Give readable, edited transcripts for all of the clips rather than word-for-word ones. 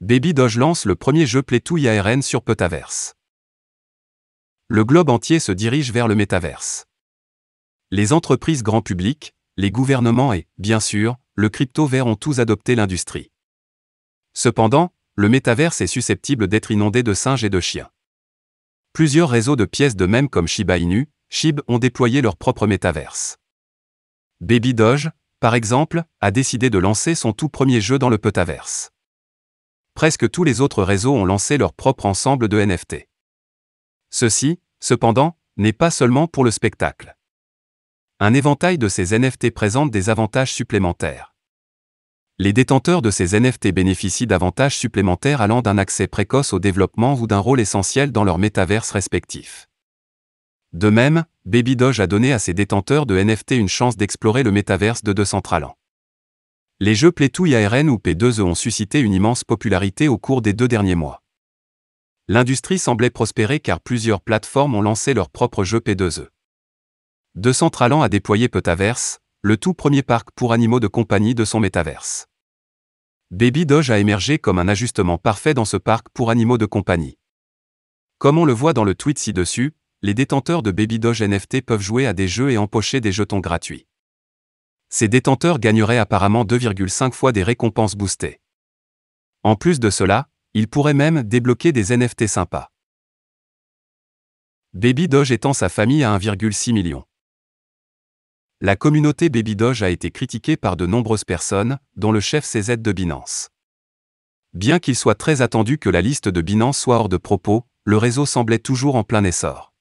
Baby Doge lance le premier jeu Play to IRN sur Petaverse. Le globe entier se dirige vers le métaverse. Les entreprises grand public, les gouvernements et, bien sûr, le crypto-vert ont tous adopté l'industrie. Cependant, le métaverse est susceptible d'être inondé de singes et de chiens. Plusieurs réseaux de pièces de mèmes comme Shiba Inu, SHIB ont déployé leur propre métaverse. Baby Doge, par exemple, a décidé de lancer son tout premier jeu dans le Petaverse. Presque tous les autres réseaux ont lancé leur propre ensemble de NFT. Ceci, cependant, n'est pas seulement pour le spectacle. Un éventail de ces NFT présente des avantages supplémentaires. Les détenteurs de ces NFT bénéficient d'avantages supplémentaires allant d'un accès précoce au développement ou d'un rôle essentiel dans leur métaverse respectif. De même, Baby Doge a donné à ses détenteurs de NFT une chance d'explorer le métaverse de Decentraland. Les jeux Play to IRN ou P2E ont suscité une immense popularité au cours des 2 derniers mois. L'industrie semblait prospérer car plusieurs plateformes ont lancé leurs propres jeux P2E. Decentraland a déployé Petaverse, le tout premier parc pour animaux de compagnie de son métaverse. Baby Doge a émergé comme un ajustement parfait dans ce parc pour animaux de compagnie. Comme on le voit dans le tweet ci-dessus, les détenteurs de Baby Doge NFT peuvent jouer à des jeux et empocher des jetons gratuits. Ces détenteurs gagneraient apparemment 2,5 fois des récompenses boostées. En plus de cela, ils pourraient même débloquer des NFT sympas. Baby Doge étend sa famille à 1,6 million. La communauté Baby Doge a été critiquée par de nombreuses personnes, dont le chef CZ de Binance. Bien qu'il soit très attendu que la liste de Binance soit hors de propos, le réseau semblait toujours en plein essor.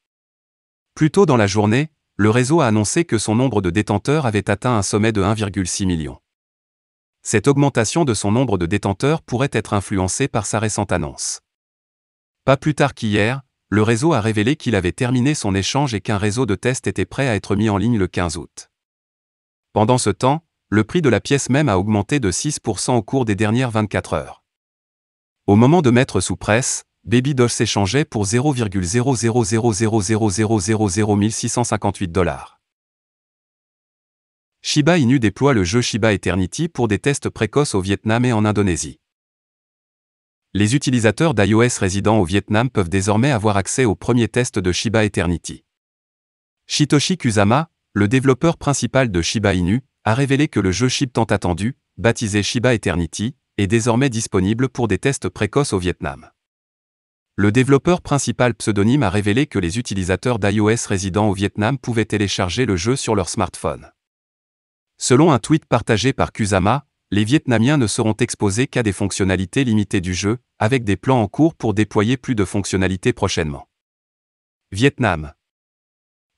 Plus tôt dans la journée, le réseau a annoncé que son nombre de détenteurs avait atteint un sommet de 1,6 million. Cette augmentation de son nombre de détenteurs pourrait être influencée par sa récente annonce. Pas plus tard qu'hier, le réseau a révélé qu'il avait terminé son échange et qu'un réseau de tests était prêt à être mis en ligne le 15 août. Pendant ce temps, le prix de la pièce même a augmenté de 6% au cours des dernières 24 heures. Au moment de mettre sous presse, Baby Doge s'échangeait pour $0,00000001658. Shiba Inu déploie le jeu Shiba Eternity pour des tests précoces au Vietnam et en Indonésie. Les utilisateurs d'iOS résidant au Vietnam peuvent désormais avoir accès aux premiers tests de Shiba Eternity. Shitoshi Kusama, le développeur principal de Shiba Inu, a révélé que le jeu SHIB tant attendu, baptisé Shiba Eternity, est désormais disponible pour des tests précoces au Vietnam. Le développeur principal pseudonyme a révélé que les utilisateurs d'iOS résidant au Vietnam pouvaient télécharger le jeu sur leur smartphone. Selon un tweet partagé par Kusama, les Vietnamiens ne seront exposés qu'à des fonctionnalités limitées du jeu, avec des plans en cours pour déployer plus de fonctionnalités prochainement. Vietnam.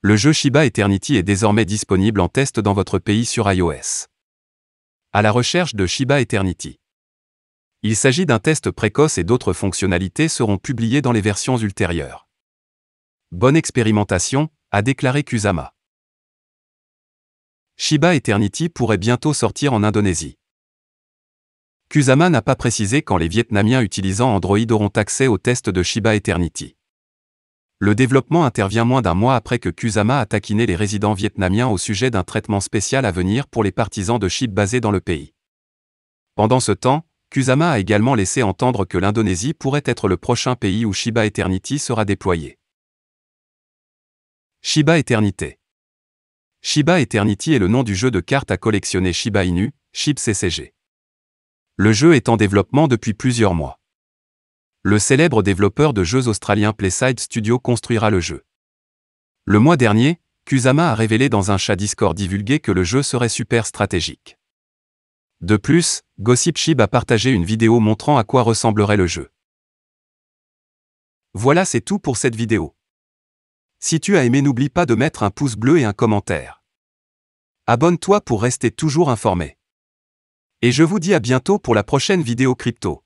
Le jeu Shiba Eternity est désormais disponible en test dans votre pays sur iOS. À la recherche de Shiba Eternity. Il s'agit d'un test précoce et d'autres fonctionnalités seront publiées dans les versions ultérieures. Bonne expérimentation, a déclaré Kusama. Shiba Eternity pourrait bientôt sortir en Indonésie. Kusama n'a pas précisé quand les Vietnamiens utilisant Android auront accès au test de Shiba Eternity. Le développement intervient moins d'un mois après que Kusama a taquiné les résidents vietnamiens au sujet d'un traitement spécial à venir pour les partisans de SHIB basés dans le pays. Pendant ce temps, Kusama a également laissé entendre que l'Indonésie pourrait être le prochain pays où Shiba Eternity sera déployé. Shiba Eternity. Shiba Eternity est le nom du jeu de cartes à collectionner Shiba Inu, SHIB CCG. Le jeu est en développement depuis plusieurs mois. Le célèbre développeur de jeux australien PlaySide Studio construira le jeu. Le mois dernier, Kusama a révélé dans un chat Discord divulgué que le jeu serait super stratégique. De plus, Gossip SHIB a partagé une vidéo montrant à quoi ressemblerait le jeu. Voilà, c'est tout pour cette vidéo. Si tu as aimé, n'oublie pas de mettre un pouce bleu et un commentaire. Abonne-toi pour rester toujours informé. Et je vous dis à bientôt pour la prochaine vidéo crypto.